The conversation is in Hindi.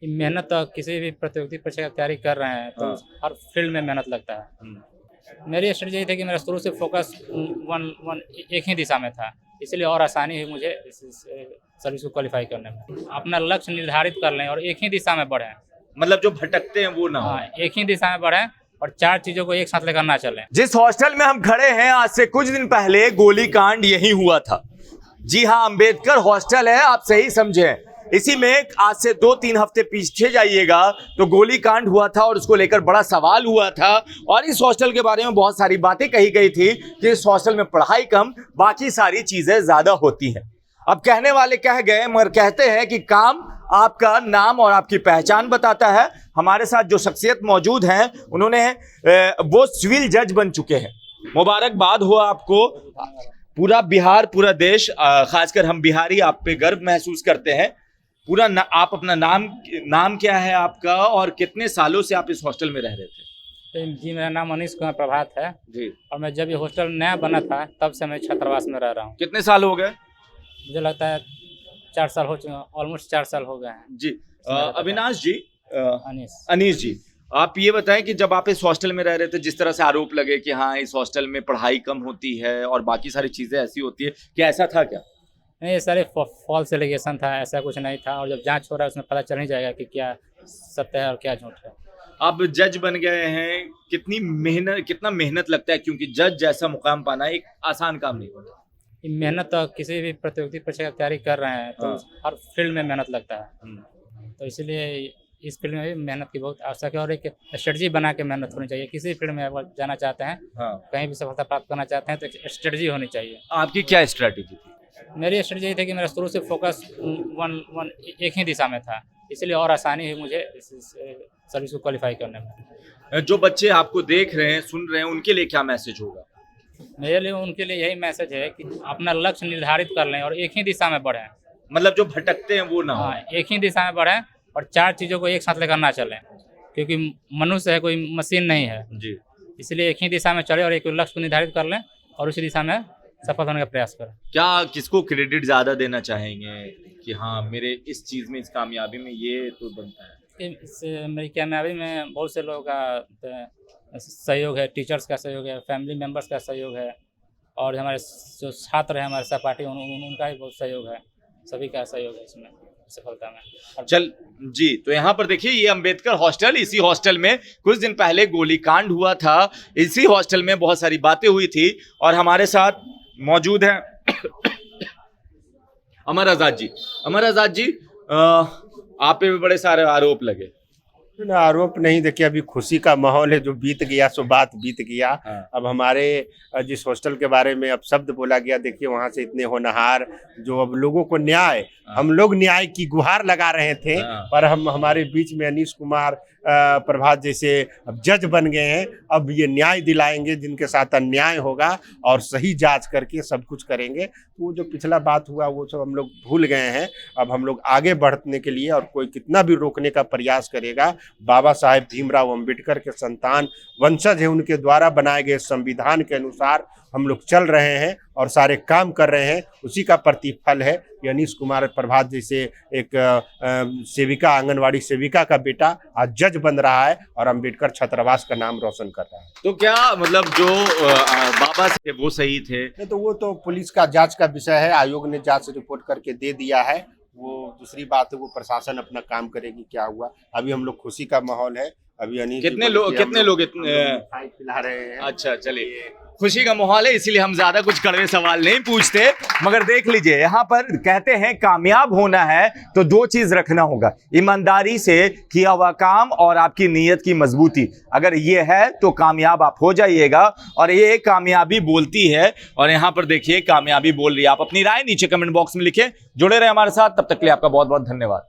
मेहनत तो किसी भी प्रतियोगिता परीक्षा की तैयारी कर रहे हैं तो हर फील्ड में मेहनत लगता है। मेरी स्ट्रेटजी यही थी कि मेरा शुरू से फोकस एक ही दिशा में था, इसलिए और आसानी हुई मुझे इस सर्विस को क्वालिफाई करने में। अपना लक्ष्य निर्धारित कर लें और एक ही दिशा में बढ़ें। मतलब जो भटकते हैं वो ना हो। हाँ, एक ही दिशा में बढ़ें और 4 चीजों को एक साथ लेकर ना चलें। जिस हॉस्टल में हम खड़े हैं आज से कुछ दिन पहले गोलीकांड यही हुआ था। जी हाँ, अंबेडकर हॉस्टल है, आप सही समझे। इसी में आज से 2-3 हफ्ते पीछे जाइएगा तो गोलीकांड हुआ था और उसको लेकर बड़ा सवाल हुआ था और इस हॉस्टल के बारे में बहुत सारी बातें कही गई थी कि इस हॉस्टल में पढ़ाई कम, बाकी सारी चीजें ज्यादा होती हैं। अब कहने वाले कह गए, मगर कहते हैं कि काम आपका नाम और आपकी पहचान बताता है। हमारे साथ जो शख्सियत मौजूद हैं उन्होंने वो सिविल जज बन चुके हैं। मुबारकबाद हो आपको। पूरा बिहार, पूरा देश, खासकर हम बिहारी आप पे गर्व महसूस करते हैं। पूरा आप अपना नाम क्या है आपका और कितने सालों से आप इस हॉस्टल में रह रहे थे? जी, मेरा नाम अनीश कुमार प्रभात है जी। और मैं जब ये हॉस्टल नया बना था तब से मैं छात्रावास में रह रहा हूँ। कितने साल हो गए? मुझे लगता है 4 साल हो चुके हैं, ऑलमोस्ट 4 साल हो गए हैं। जी। अविनाश जी, अनीश जी, आप ये बताएं कि जब आप इस हॉस्टल में रह रहे थे, जिस तरह से आरोप लगे कि हाँ इस हॉस्टल में पढ़ाई कम होती है और बाकी सारी चीजें ऐसी होती है, क्या ऐसा था क्या? नहीं, ये सारे फॉल्स एलिगेशन था, ऐसा कुछ नहीं था। और जब जांच हो रहा है उसमें पता चल ही जाएगा कि क्या सत्य है और क्या झूठ है। अब जज बन गए हैं, कितना मेहनत लगता है, क्योंकि जज जैसा मुकाम पाना एक आसान काम नहीं होता। मेहनत तो किसी भी प्रतियोगिता परीक्षा की तैयारी कर रहे हैं तो हर फील्ड में मेहनत लगता है, तो इसलिए इस फील्ड में भी मेहनत की बहुत आवश्यक है और एक स्ट्रेटजी बना के मेहनत होनी चाहिए। किसी फील्ड में अगर जाना चाहते हैं, कहीं भी सफलता प्राप्त करना चाहते हैं तो एक स्ट्रेटजी होनी चाहिए। आपकी क्या स्ट्रेटजी थी? मेरी स्ट्रेटजी यही थी कि मेरा शुरू से फोकस एक ही दिशा में था, इसलिए और आसानी हुई मुझे इस सर्विस को क्वालिफाई करने में। जो बच्चे आपको देख रहे हैं, सुन रहे हैं, उनके लिए क्या मैसेज होगा? मेरे लिए उनके लिए यही मैसेज है कि अपना लक्ष्य निर्धारित कर लें और एक ही दिशा में बढ़ें। मतलब जो भटकते हैं वो ना हो। हाँ, एक ही दिशा में बढ़ें और 4 चीज़ों को एक साथ लेकर ना चलें, क्योंकि मनुष्य है, कोई मशीन नहीं है जी। इसलिए एक ही दिशा में चले और एक लक्ष्य को निर्धारित कर लें और उसी दिशा में सफल होने का प्रयास करें। क्या किसको क्रेडिट ज्यादा देना चाहेंगे कि हाँ मेरे इस चीज में, इस कामयाबी में ये तो बनता है? मेरी कामयाबी में बहुत से लोगों का सहयोग है, टीचर्स का सहयोग है, फैमिली मेम्बर्स का सहयोग है और हमारे जो छात्र हैं, हमारे सहपाठी, उनका भी बहुत सहयोग है। सभी का सहयोग है इसमें सफलता में। चल जी, तो यहाँ पर देखिए ये अंबेडकर हॉस्टल, इसी हॉस्टल में कुछ दिन पहले गोलीकांड हुआ था। इसी हॉस्टल में बहुत सारी बातें हुई थी और हमारे साथ मौजूद हैं अमर आजाद जी। अमर आजाद जी, आप पे भी बड़े सारे आरोप लगे। आरोप नहीं, देखिए अभी खुशी का माहौल है, जो बीत गया सो बात बीत गया। अब हमारे जिस हॉस्टल के बारे में अब शब्द बोला गया, देखिए वहां से इतने होनहार जो अब लोगों को न्याय, हम लोग न्याय की गुहार लगा रहे थे, पर हमारे बीच में अनीश कुमार प्रभात जैसे अब जज बन गए हैं। अब ये न्याय दिलाएंगे, जिनके साथ अन्याय होगा और सही जांच करके सब कुछ करेंगे। तो वो जो पिछला बात हुआ वो सब हम लोग भूल गए हैं। अब हम लोग आगे बढ़ने के लिए, और कोई कितना भी रोकने का प्रयास करेगा, बाबा साहेब भीमराव अंबेडकर के संतान वंशज है, उनके द्वारा बनाए गए संविधान के अनुसार हम लोग चल रहे हैं और सारे काम कर रहे हैं। उसी का प्रतिफल है कि अनीश कुमार प्रभात जैसे एक सेविका, आंगनवाड़ी सेविका का बेटा आज जज बन रहा है और अंबेडकर छात्रावास का नाम रोशन कर रहा है। तो क्या मतलब जो बाबा थे वो सही थे? नहीं, तो वो तो पुलिस का जांच का विषय है। आयोग ने जांच रिपोर्ट करके दे दिया है, वो दूसरी बात है, वो प्रशासन अपना काम करेगी। क्या हुआ, अभी हम लोग खुशी का माहौल है। अभी अनीश कितने लोग खिला रहे हैं। अच्छा, चलिए, खुशी का माहौल है, इसीलिए हम ज्यादा कुछ कड़वे सवाल नहीं पूछते। मगर देख लीजिए, यहाँ पर कहते हैं कामयाब होना है तो 2 चीज रखना होगा, ईमानदारी से किया हुआ काम और आपकी नीयत की मजबूती। अगर ये है तो कामयाब आप हो जाइएगा और ये कामयाबी बोलती है। और यहाँ पर देखिए कामयाबी बोल रही है। आप अपनी राय नीचे कमेंट बॉक्स में लिखें। जुड़े रहे हमारे साथ, तब तक के लिए आपका बहुत बहुत धन्यवाद।